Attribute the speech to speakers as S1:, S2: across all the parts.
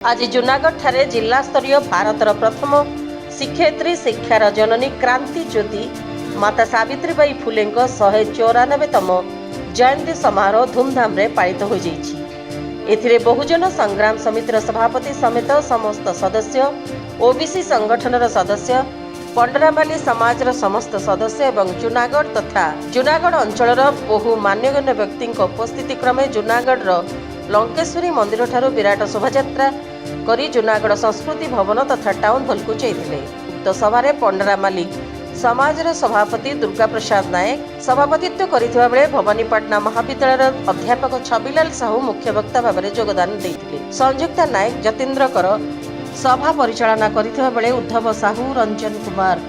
S1: आज जूनागढ़ ठारे जिला स्तरीय भारतर प्रथम शिक्षयित्री शिक्षार जननी क्रांति ज्योति माता सावित्रीबाई फुले 194तम जयंती समारोह धूमधाम रे पालित हो जाइछि। बहुजन संग्राम समितिर सभापति समेत समस्त सदस्य, ओबीसी संगठनर सदस्य, पंडरामाली समाजर समस्त सदस्य एवं जूनागढ़ तथा जूनागढ़ अंचलर बहु मान्यगण्य व्यक्ति उपस्थिति क्रमे जूनागढ़ लंकेश्वरी मंदिर ठारू विराट शोभायात्रा करी जूनागढ़ संस्कृति भवन तथा टाउन हॉल को जाइथिले। उक्त सभारे पंडरामाली समाजर सभापति दुर्गा प्रसाद नायक सभापतित्व करिथिबा बेले भवानीपाटना महाविद्यालयर अध्यापक छबिलाल साहू मुख्य वक्ता भाव में योगदान देइथिले। संयुक्ता नायक जतीन्द्र कर सभा परिचालना करिथिबा बेले उद्धव साहू, रंजन कुमार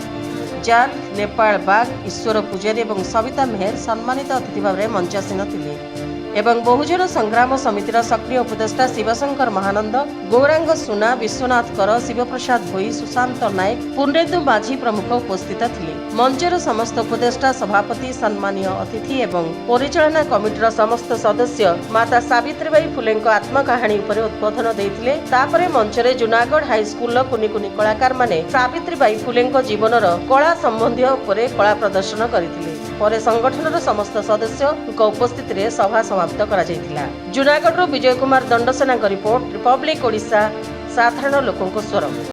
S1: जान, नेपाल बाग, ईश्वर पुजारी और सविता मेहर सम्मानित अतिथि भाव में मंचासीन थिले एवं बहुजन संग्राम समितिर सक्रिय उपदेष्टा शिवशंकर महानंद, गौरांग सुना, विश्वनाथ कर, शिवप्रसाद भोई, सुशांत नायक, पुण्रेन्दु माझी प्रमुख उपस्थित थिले। मंचर समस्त उपदेष्टा, सभापति, सम्मानीय अतिथि एवं परिचालना कमिटीर समस्त सदस्य माता सावित्रीबाई फुले आत्मकाहानी उपर उद्बोधन देइथिले। तापरे मंचरे जूनागढ़ हाईस्कूल कुनी कुनी कलाकार माने सावित्रीबाई फुले जीवनर कला संबंधी उपरे कला प्रदर्शन करथिले। परे संगठनर समस्त सदस्य उपस्थित रे सभा समाप्त करा जायतिला। जूनागढ़ विजय कुमार दंडसेना रिपोर्ट, रिपब्लिक ओडिशा, साधारण लोकंक स्वर।